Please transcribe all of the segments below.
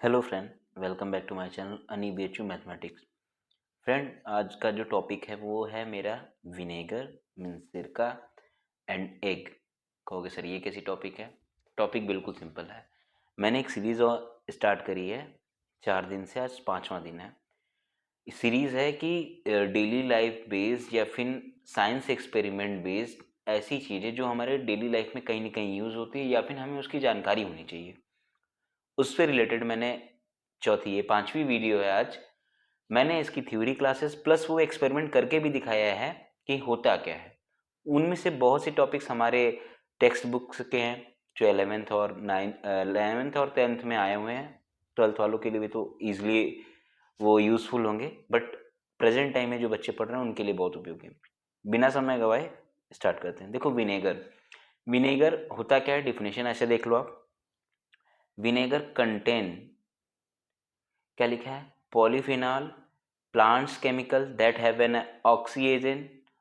Hello friend, welcome back to my channel अनी BHU mathematics. Friend, आज का जो टॉपिक है वो है मेरा विनेगर मीन्स सिरका एंड एग। कहोगे सर ये कैसी टॉपिक है? टॉपिक बिल्कुल सिंपल है। मैंने एक सीरीज़ और स्टार्ट करी है 4 दिन से, आज 5वां दिन है। सीरीज़ है कि डेली लाइफ बेस्ड या फिर साइंस एक्सपेरिमेंट बेस्ड ऐसी चीज़ें जो हमारे डेली लाइफ में कहीं ना कहीं यूज़ होती है या फिर हमें उसकी जानकारी होनी चाहिए, उससे रिलेटेड मैंने चौथी ये 5वीं वीडियो है आज। मैंने इसकी थ्योरी क्लासेस प्लस वो एक्सपेरिमेंट करके भी दिखाया है कि होता क्या है। उनमें से बहुत से टॉपिक्स हमारे टेक्स्ट बुक्स के हैं जो 11th और 10th में आए हुए हैं। 12th वालों के लिए भी तो ईजिली वो यूज़फुल होंगे, बट प्रेजेंट टाइम में जो बच्चे पढ़ रहे हैं उनके लिए बहुत उपयोगी। बिना समय गवाए स्टार्ट करते हैं। देखो, विनेगर विनेगर होता क्या है, डिफिनेशन ऐसे देख लो आप। विनेगर कंटेन, क्या लिखा है, polyphenol plants chemical that have an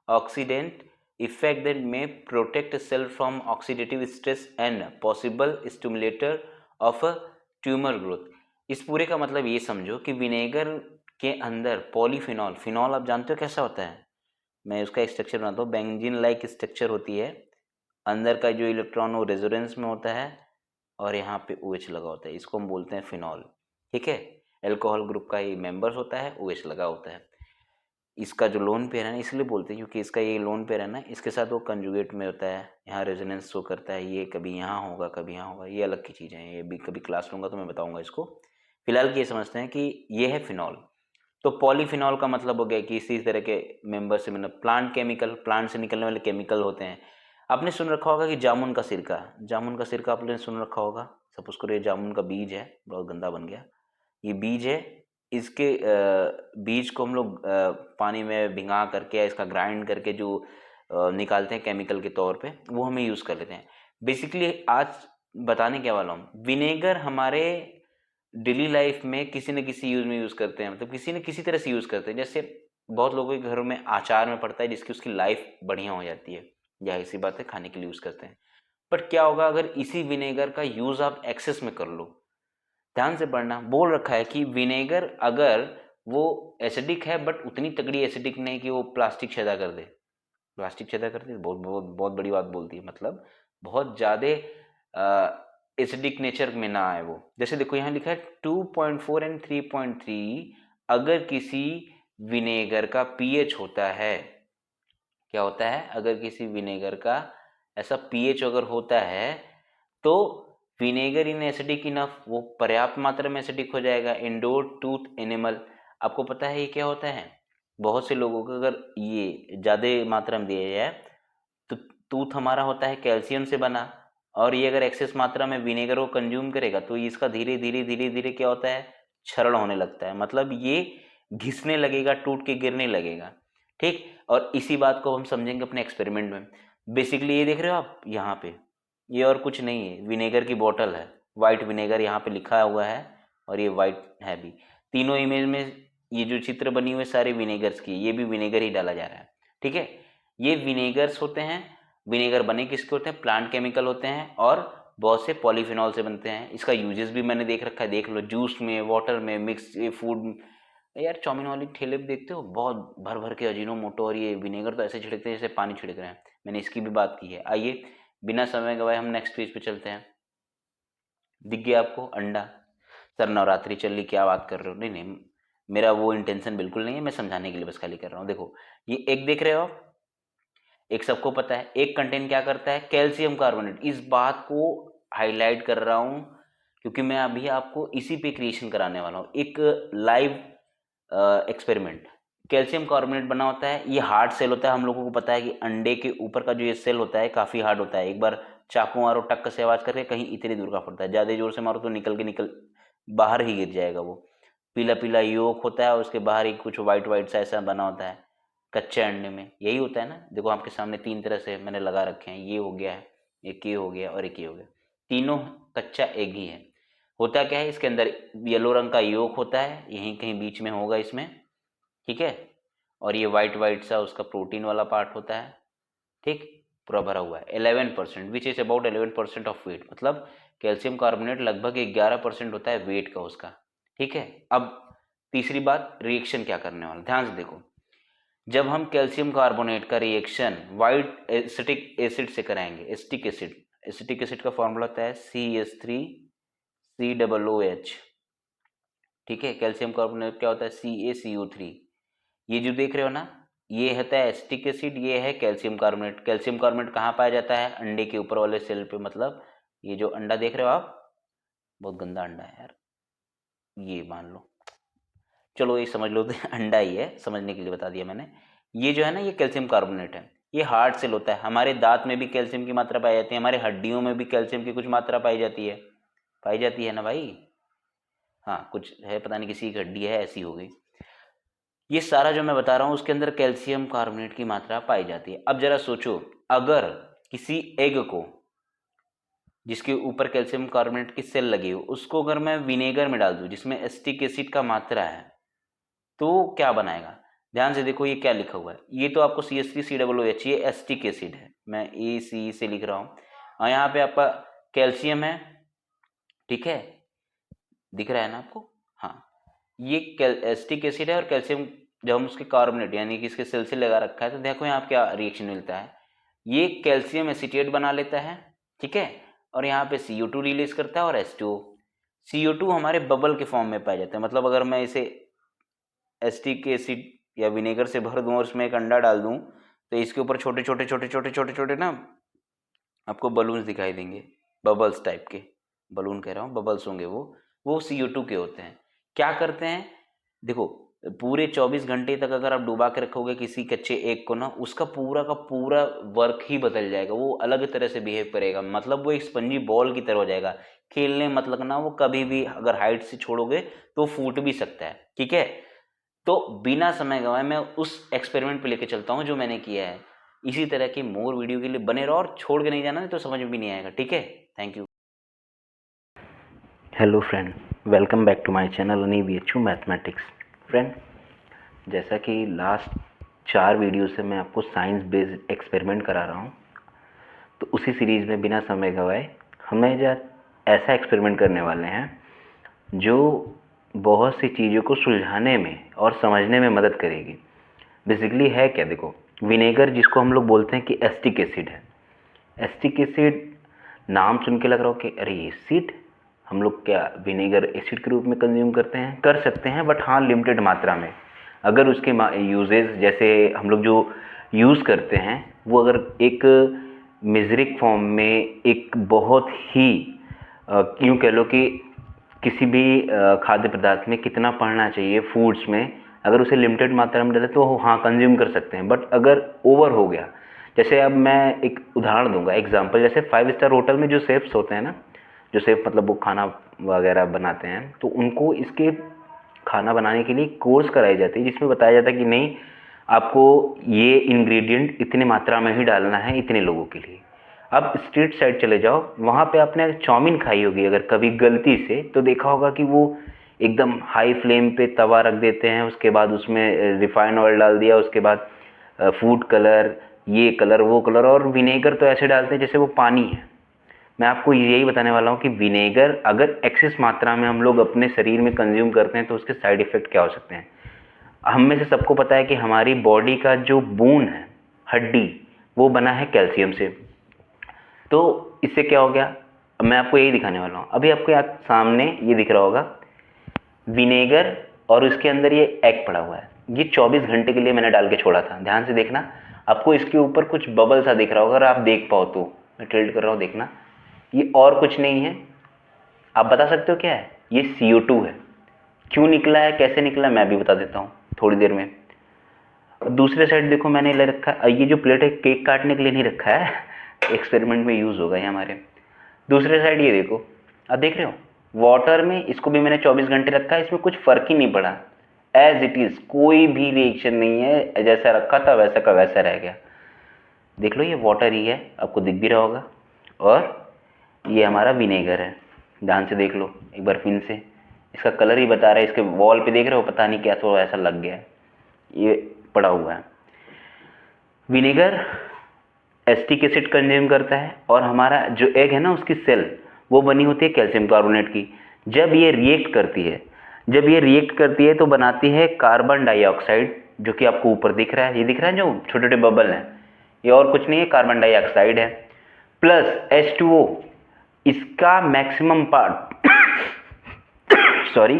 oxidant effect that may protect cell from oxidative stress and possible stimulator of tumour growth. इस पूरे का मतलब ये समझो कि विनेगर के अंदर पॉलीफिनॉल, फिनॉल आप जानते हो कैसा होता है। मैं उसका स्ट्रक्चर बनाता हूँ। बेंजीन लाइक स्ट्रक्चर होती है, अंदर का जो इलेक्ट्रॉन वो रेजोनेंस में होता है और यहाँ पे OH लगा होता है, इसको हम बोलते हैं फिनॉल। ठीक है, एल्कोहल ग्रुप का ये मेंबर्स होता है, OH लगा होता है। इसका जो लोन पेयर है ना, इसलिए बोलते हैं क्योंकि इसका ये लोन पेयर है ना, इसके साथ वो कंजुगेट में होता है, यहाँ रेजोनेंस शो करता है। ये कभी यहाँ होगा कभी यहाँ होगा, ये अलग की चीज़ें हैं, ये भी कभी क्लास लूँगा तो मैं बताऊँगा इसको। फिलहाल की ये समझते हैं कि ये है फिनॉल। तो पॉलीफिनॉल का मतलब हो गया कि इसी तरह के मेंबर से, मतलब प्लांट केमिकल, प्लांट से निकलने वाले केमिकल होते हैं। आपने सुन रखा होगा कि जामुन का सिरका, जामुन का सिरका आपने सुन रखा होगा। सपोज करो ये जामुन का बीज है, बहुत गंदा बन गया, ये बीज है। इसके बीज को हम लोग पानी में भिंगा करके या इसका ग्राइंड करके जो निकालते हैं केमिकल के तौर पे, वो हमें यूज़ कर लेते हैं। बेसिकली आज बताने क्या वाला हूँ, विनेगर हमारे डेली लाइफ में किसी न किसी यूज में यूज़ करते हैं, मतलब किसी न किसी तरह से यूज़ करते हैं। जैसे बहुत लोगों के घरों में अचार में पड़ता है जिसकी उसकी लाइफ बढ़िया हो जाती है, या इसी बात है खाने के लिए यूज़ करते हैं। बट क्या होगा अगर इसी विनेगर का यूज़ आप एक्सेस में कर लो। ध्यान से पढ़ना, बोल रखा है कि विनेगर अगर वो एसिडिक है बट उतनी तगड़ी एसिडिक नहीं कि वो प्लास्टिक छेदा कर दे। प्लास्टिक छेदा कर दे, बहुत बहुत बहुत बड़ी बात बोलती है, मतलब बहुत ज़्यादा एसिडिक नेचर में ना आए वो। जैसे देखो यहाँ लिखा है 2.4 एंड 3.3। अगर किसी विनेगर का पीएच होता है, क्या होता है, अगर किसी विनेगर का ऐसा पीएच अगर होता है तो विनेगर इन एसिडिक इनफ, वो पर्याप्त मात्रा में एसिडिक हो जाएगा। इंडोर टूथ एनिमल, आपको पता है ये क्या होता है। बहुत से लोगों को अगर ये ज़्यादा मात्रा में दिया जाए तो टूथ हमारा होता है कैल्शियम से बना, और ये अगर एक्सेस मात्रा में विनेगर को कंज्यूम करेगा तो इसका धीरे धीरे धीरे धीरे क्या होता है, क्षरण होने लगता है, मतलब ये घिसने लगेगा, टूट के गिरने लगेगा। ठीक, और इसी बात को हम समझेंगे अपने एक्सपेरिमेंट में। बेसिकली ये देख रहे हो आप यहाँ पे, ये और कुछ नहीं है, विनेगर की बोतल है, वाइट विनेगर यहाँ पे लिखा हुआ है और ये वाइट है भी। तीनों इमेज में ये जो चित्र बनी हुई है सारे विनेगर्स की, ये भी विनेगर ही डाला जा रहा है। ठीक है, ये विनेगर्स होते हैं। विनेगर बने किसके होते हैं, प्लांट केमिकल होते हैं और बहुत से पॉलीफिनॉल से बनते हैं। इसका यूजेस भी मैंने देख रखा है, देख लो, जूस में, वाटर में, मिक्स फूड। यार चाउमीन वाली ठेले पे देखते हो बहुत भर भर के अजीनोमोटो, और ये विनेगर तो ऐसे छिड़कते हैं जैसे पानी छिड़क रहे हैं। मैंने इसकी भी बात की है। आइए बिना समय गवाए हम नेक्स्ट पेज पे चलते हैं। दिख गया आपको अंडा? सर नवरात्रि चल रही, क्या बात कर रहे हो? नहीं नहीं, मेरा वो इंटेंशन बिल्कुल नहीं है, मैं समझाने के लिए बस खाली कर रहा हूँ। देखो ये एक देख रहे हो आप, एक सबको पता है, एक कंटेंट क्या करता है, कैल्शियम कार्बोनेट। इस बात को हाईलाइट कर रहा हूँ क्योंकि मैं अभी आपको इसी पे क्रिएशन कराने वाला हूँ, एक लाइव एक्सपेरिमेंट। कैल्शियम कार्बोनेट बना होता है, ये हार्ड सेल होता है। हम लोगों को पता है कि अंडे के ऊपर का जो ये सेल होता है काफ़ी हार्ड होता है। एक बार चाकू मारो टक से आवाज़ करके, कहीं इतनी दूर का पड़ता है, ज़्यादा जोर से मारो तो निकल बाहर ही गिर जाएगा वो। पीला पीला योक होता है और उसके बाहर ही कुछ वाइट वाइट सा ऐसा बना होता है। कच्चे अंडे में यही होता है ना। देखो आपके सामने 3 तरह से मैंने लगा रखे हैं, ये हो गया है, एक ये हो गया और एक ये हो गया, तीनों कच्चा एग ही है। होता क्या है, इसके अंदर येलो रंग का योक होता है, यहीं कहीं बीच में होगा इसमें। ठीक है, और ये वाइट वाइट सा उसका प्रोटीन वाला पार्ट होता है। ठीक, पूरा भरा हुआ है 11%, which is about 11% of weight, मतलब कैल्शियम कार्बोनेट लगभग 11% होता है वेट का उसका, ठीक है। अब तीसरी बात, रिएक्शन क्या करने वाला, ध्यान से देखो। जब हम कैल्शियम कार्बोनेट का रिएक्शन वाइट एसिटिक एसिड से कराएंगे, एसिटिक एसिड का फॉर्मूला होता है CH3COOH, ठीक है। कैल्शियम कार्बोनेट क्या होता है, CaCO3। ये जो देख रहे हो ना, ये होता है एसिटिक एसिड, ये है कैल्शियम कार्बोनेट। कैल्शियम कार्बोनेट कहाँ पाया जाता है, अंडे के ऊपर वाले सेल पे, मतलब ये जो अंडा देख रहे हो आप, बहुत गंदा अंडा है यार, ये मान लो, चलो ये समझ लो तो अंडा ही है, समझने के लिए बता दिया मैंने। ये जो है ना, ये कैल्शियम कार्बोनेट है, ये हार्ड सेल होता है। हमारे दांत में भी कैल्शियम की मात्रा पाई जाती है, हमारे हड्डियों में भी कैल्शियम की कुछ मात्रा पाई जाती है ना भाई। हाँ, कुछ है, पता नहीं किसी की हड्डी है ऐसी हो गई। ये सारा जो मैं बता रहा हूँ उसके अंदर कैल्शियम कार्बोनेट की मात्रा पाई जाती है। अब जरा सोचो, अगर किसी एग को, जिसके ऊपर कैल्शियम कार्बोनेट की सेल लगी हो, उसको अगर मैं विनेगर में डाल दूं जिसमें एसिटिक एसिड का मात्रा है, तो क्या बनाएगा। ध्यान से देखो, ये क्या लिखा हुआ है, ये तो आपको CH3COOH, ये एसिटिक एसिड है, मैं AC से लिख रहा हूँ, और यहाँ पे आपका कैल्शियम है, ठीक है, दिख रहा है ना आपको। हाँ, ये एसिटिक एसिड है और कैल्शियम, जब हम उसके कार्बोनेट यानी कि इसके सेल से लगा रखा है, तो देखो यहाँ क्या रिएक्शन मिलता है, ये कैल्शियम एसीटेट बना लेता है, ठीक है, और यहाँ पे CO2 रिलीज करता है और H2O। CO2 हमारे बबल के फॉर्म में पाया जाता है, मतलब अगर मैं इसे एसिटिक एसिड या विनेगर से भर दूं और उसमें एक अंडा डाल दूं, तो इसके ऊपर छोटे छोटे छोटे छोटे छोटे छोटे ना आपको बलून्स दिखाई देंगे, बबल्स टाइप के, बलून कह रहा हूँ, बबल्स होंगे वो CO2 के होते हैं। क्या करते हैं, देखो, पूरे 24 घंटे तक अगर आप डुबा के रखोगे किसी कच्चे एग को ना, उसका पूरा का पूरा वर्क ही बदल जाएगा, वो अलग तरह से बिहेव करेगा, मतलब वो एक स्पंजी बॉल की तरह हो जाएगा। खेलने मत लगना, वो कभी भी अगर हाइट से छोड़ोगे तो फूट भी सकता है, ठीक है। तो बिना समय गंवाए मैं उस एक्सपेरिमेंट पे लेके चलता हूँ जो मैंने किया है। इसी तरह की मोर वीडियो के लिए बने रहो और छोड़ के नहीं जाना, नहीं तो समझ में भी नहीं आएगा, ठीक है। Thank you. Hello friend, welcome back to my channel ANIVHU mathematics. Friend, जैसा कि लास्ट 4 वीडियो से मैं आपको साइंस बेस्ड एक्सपेरिमेंट करा रहा हूँ, तो उसी सीरीज़ में बिना समय गंवाए हम ऐसा एक्सपेरिमेंट करने वाले हैं जो बहुत सी चीज़ों को सुलझाने में और समझने में मदद करेगी। बेसिकली है क्या, देखो, विनेगर जिसको हम लोग बोलते हैं कि एसिटिक एसिड है। एसिटिक एसिड नाम सुन के लग रहा हो कि अरे एसिड, हम लोग क्या विनेगर एसिड के रूप में कंज्यूम करते हैं, कर सकते हैं, बट हाँ लिमिटेड मात्रा में। अगर उसके यूजेस, जैसे हम लोग जो यूज़ करते हैं, वो अगर एक मेजरिक फॉर्म में, एक बहुत ही यूँ कह लो कि किसी भी खाद्य पदार्थ में कितना पड़ना चाहिए फूड्स में, अगर उसे लिमिटेड मात्रा में डालें तो हाँ कंज्यूम कर सकते हैं। बट अगर ओवर हो गया, जैसे अब मैं एक उदाहरण दूंगा, एग्जांपल, जैसे 5 स्टार होटल में जो शेफ्स होते हैं ना, जो शेफ मतलब वो खाना वगैरह बनाते हैं, तो उनको इसके खाना बनाने के लिए कोर्स कराई जाती है जिसमें बताया जाता है कि नहीं, आपको ये इंग्रेडिएंट इतनी मात्रा में ही डालना है इतने लोगों के लिए। अब स्ट्रीट साइड चले जाओ, वहाँ पे आपने चाउमीन खाई होगी अगर कभी गलती से, तो देखा होगा कि वो एकदम हाई फ्लेम पे तवा रख देते हैं, उसके बाद उसमें रिफाइंड ऑयल डाल दिया, उसके बाद फूड कलर, ये कलर वो कलर, और विनेगर तो ऐसे डालते हैं जैसे वो पानी है। मैं आपको यही बताने वाला हूँ कि विनेगर अगर एक्सेस मात्रा में हम लोग अपने शरीर में कंज्यूम करते हैं तो उसके साइड इफ़ेक्ट क्या हो सकते हैं। हम में से सबको पता है कि हमारी बॉडी का जो बोन है, हड्डी, वो बना है कैल्शियम से। तो इससे क्या हो गया, मैं आपको यही दिखाने वाला हूँ। अभी आपको यहाँ सामने ये दिख रहा होगा विनेगर, और उसके अंदर ये एग पड़ा हुआ है। ये 24 घंटे के लिए मैंने डाल के छोड़ा था। ध्यान से देखना, आपको इसके ऊपर कुछ बबल सा दिख रहा होगा, अगर आप देख पाओ तो। मैं टिल्ट कर रहा हूँ, देखना, ये और कुछ नहीं है। आप बता सकते हो क्या है, ये CO2 है। क्यों निकला है, कैसे निकला, मैं भी बता देता हूँ थोड़ी देर में। दूसरे साइड देखो, मैंने ले रखा है, ये जो प्लेट है केक काटने के लिए नहीं रखा है, एक्सपेरिमेंट में यूज़ होगा ये हमारे। दूसरे साइड ये देखो, आप देख रहे हो वाटर में, इसको भी मैंने 24 घंटे रखा है, इसमें कुछ फ़र्क ही नहीं पड़ा, एज इट इज़, कोई भी रिएक्शन नहीं है, जैसा रखा था वैसा का वैसा रह गया। देख लो, ये वाटर ही है, आपको दिख भी रहा होगा, और ये हमारा विनेगर है। ध्यान से देख लो एक बार फिर से, इसका कलर ही बता रहा है, इसके वॉल पे देख रहे हो, पता नहीं क्या तो ऐसा लग गया है, ये पड़ा हुआ है। विनेगर एसिटिक एसिड कंज्यूम करता है, और हमारा जो एग है ना, उसकी सेल, वो बनी होती है कैल्शियम कार्बोनेट की। जब ये रिएक्ट करती है तो बनाती है कार्बन डाइऑक्साइड, जो कि आपको ऊपर दिख रहा है, ये दिख रहा है जो छोटे छोटे बबल हैं, ये और कुछ नहीं है, कार्बन डाइऑक्साइड है, प्लस H2O। इसका मैक्सिमम पार्ट सॉरी,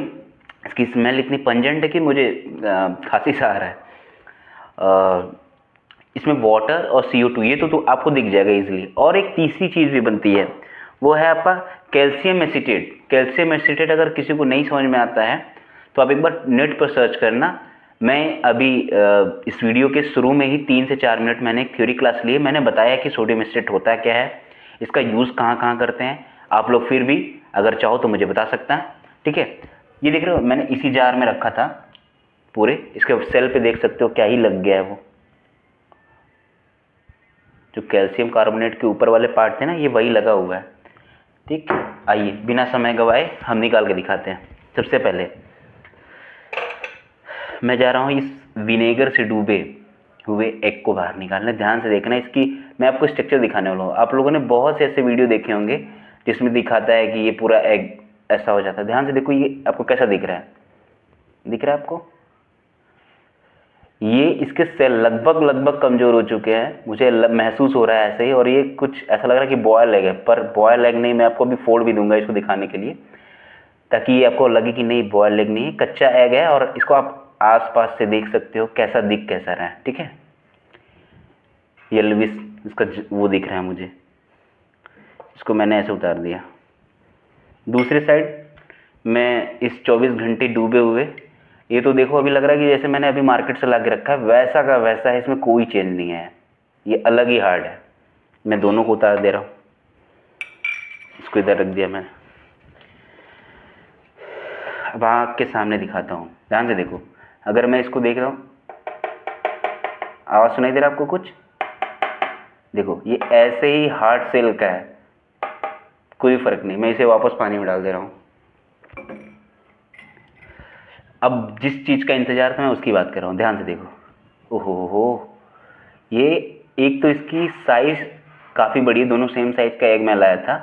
इसकी स्मेल इतनी पंजेंट है कि मुझे खांसी सा आ रहा है। इसमें वाटर और CO2, ये तो आपको दिख जाएगा इजीली। और एक तीसरी चीज़ भी बनती है, वो है आपका कैल्शियम एसीटेट। कैल्शियम एसीटेट अगर किसी को नहीं समझ में आता है तो आप एक बार नेट पर सर्च करना। मैं अभी इस वीडियो के शुरू में ही 3 से 4 मिनट मैंने एक थ्योरी क्लास ली है, मैंने बताया कि सोडियम एसीटेट होता क्या है, इसका यूज़ कहाँ कहाँ करते हैं। आप लोग फिर भी अगर चाहो तो मुझे बता सकता है, ठीक है। ये देख रहे हो, मैंने इसी जार में रखा था पूरे, इसके सेल पे देख सकते हो क्या ही लग गया है, वो जो कैल्शियम कार्बोनेट के ऊपर वाले पार्ट थे ना, ये वही लगा हुआ है, ठीक। आइए बिना समय गवाए हम निकाल के दिखाते हैं। सबसे पहले मैं जा रहा हूँ इस विनेगर से डूबे हुए एग को बाहर निकालने। ध्यान से देखना, इसकी मैं आपको स्ट्रक्चर दिखाने वाला हूँ। आप लोगों ने बहुत से ऐसे वीडियो देखे होंगे जिसमें दिखाता है कि ये पूरा एग ऐसा हो जाता है। ध्यान से देखो, ये आपको कैसा दिख रहा है, दिख रहा है आपको? ये इसके सेल लगभग कमज़ोर हो चुके हैं, मुझे महसूस हो रहा है ऐसे ही। और ये कुछ ऐसा लग रहा है कि बॉयल एग है, पर बॉयल एग नहीं। मैं आपको अभी फोड़ भी दूंगा इसको दिखाने के लिए, ताकि ये आपको लगे कि नहीं बॉयल एग नहीं है, कच्चा एग है। और इसको आप आसपास से देख सकते हो कैसा दिख कैसा रहा है, ठीक है। येलोविश इसका वो दिख रहा है मुझे, इसको मैंने ऐसे उतार दिया। दूसरी साइड मैं इस 24 घंटे डूबे हुए, ये तो देखो अभी लग रहा है कि जैसे मैंने अभी मार्केट से ला के रखा है, वैसा का वैसा है, इसमें कोई चेंज नहीं है, ये अलग ही हार्ड है। मैं दोनों को उतार दे रहा हूँ, इसको इधर रख दिया मैंने। अब आँख के सामने दिखाता हूँ, ध्यान से देखो। अगर मैं इसको देख रहा हूँ, आवाज़ सुनाई दे रहा है आपको कुछ? देखो ये ऐसे ही हार्ड सेल का है, कोई फर्क नहीं। मैं इसे वापस पानी में डाल दे रहा हूँ। अब जिस चीज़ का इंतजार था मैं उसकी बात कर रहा हूँ, ध्यान से देखो। ओहो हो, ये एक तो इसकी साइज़ काफ़ी बड़ी है, दोनों सेम साइज़ का एग मैं लाया था,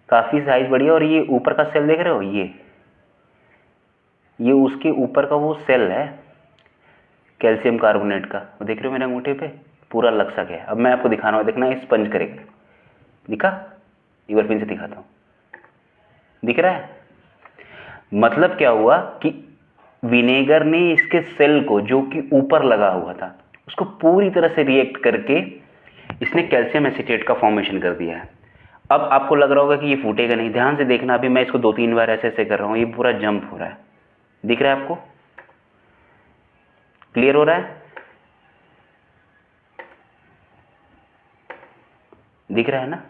काफ़ी साइज़ बड़ी है। और ये ऊपर का सेल देख रहे हो, ये उसके ऊपर का वो सेल है कैल्शियम कार्बोनेट का, वो देख रहे हो मेरे अंगूठे पे पूरा लग सा गया। अब मैं आपको दिखाना है, देखना स्पंज करेगा, दिखा? एक बार फिर से दिखाता हूँ, दिख रहा है? मतलब क्या हुआ कि विनेगर ने इसके सेल को, जो कि ऊपर लगा हुआ था, उसको पूरी तरह से रिएक्ट करके इसने कैल्शियम एसीटेट का फॉर्मेशन कर दिया है। अब आपको लग रहा होगा कि ये फूटेगा नहीं, ध्यान से देखना। अभी मैं इसको 2-3 बार ऐसे ऐसे कर रहा हूँ, ये पूरा जंप हो रहा है, दिख रहा है आपको? क्लियर हो रहा है? दिख रहा है ना?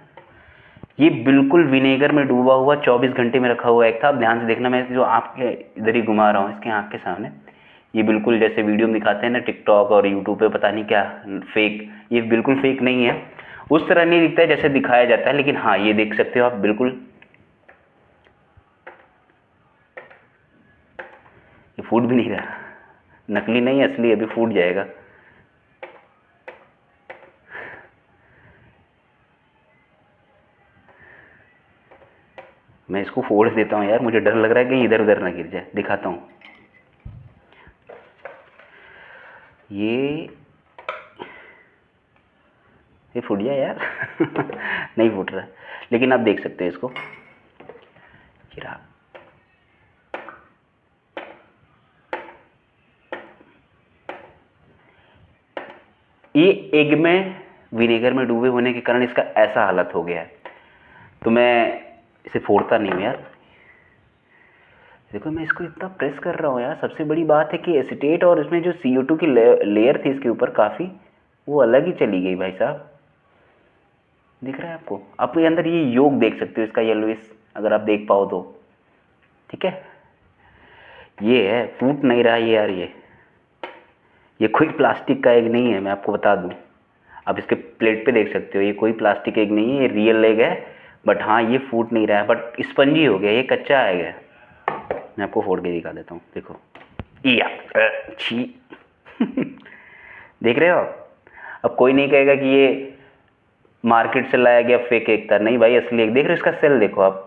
ये बिल्कुल विनेगर में डूबा हुआ 24 घंटे में रखा हुआ एग था। अब ध्यान से देखना, मैं जो आपके इधर ही घुमा रहा हूँ इसके आँख के सामने, ये बिल्कुल जैसे वीडियो में दिखाते हैं ना टिकटॉक और यूट्यूब पे, पता नहीं क्या फेक, ये बिल्कुल फेक नहीं है, उस तरह नहीं दिखता है जैसे दिखाया जाता है। लेकिन हाँ, ये देख सकते हो आप, बिल्कुल ये फूट भी नहीं रहा, नकली नहीं असली, अभी फूट जाएगा। मैं इसको फोड़ देता हूँ यार, मुझे डर लग रहा है कि इधर उधर ना गिर जाए। दिखाता हूँ, ये फूट जाए यार नहीं फूट रहा है, लेकिन आप देख सकते हैं इसको, गिरा। ये एग में विनेगर में डूबे होने के कारण इसका ऐसा हालत हो गया है। तो मैं इसे फोड़ता नहीं हूँ यार, देखो मैं इसको इतना प्रेस कर रहा हूँ यार। सबसे बड़ी बात है कि एसीटेट और इसमें जो CO2 की लेयर थी इसके ऊपर काफ़ी, वो अलग ही चली गई भाई साहब। दिख रहा है आपको? आप ये अंदर ये योग देख सकते हो इसका, येलोइश, अगर आप देख पाओ तो, ठीक है। ये है, फूट नहीं रहा ये यार, ये कोई प्लास्टिक का एग नहीं है, मैं आपको बता दूं। आप इसके प्लेट पे देख सकते हो, ये कोई प्लास्टिक एग नहीं है, ये रियल एग है। बट हाँ, ये फूट नहीं रहा है, बट स्पंजी हो गया, ये कच्चा एग है। मैं आपको फोड़ के दिखा देता हूँ, देखो, या छी देख रहे हो? अब कोई नहीं कहेगा कि ये मार्केट से लाया गया फेक एग था। नहीं भाई, असली एग देख रहे हो, इसका सेल देखो, आप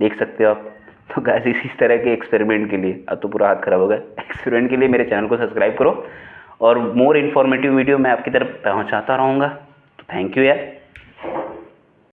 देख सकते हो आप। तो गाइस इसी तरह के एक्सपेरिमेंट के लिए, अब तो पूरा हाथ खराब हो गया, एक्सपेरिमेंट के लिए मेरे चैनल को सब्सक्राइब करो और मोर इन्फॉर्मेटिव वीडियो मैं आपकी तरफ पहुंचाता रहूँगा। तो थैंक यू यार।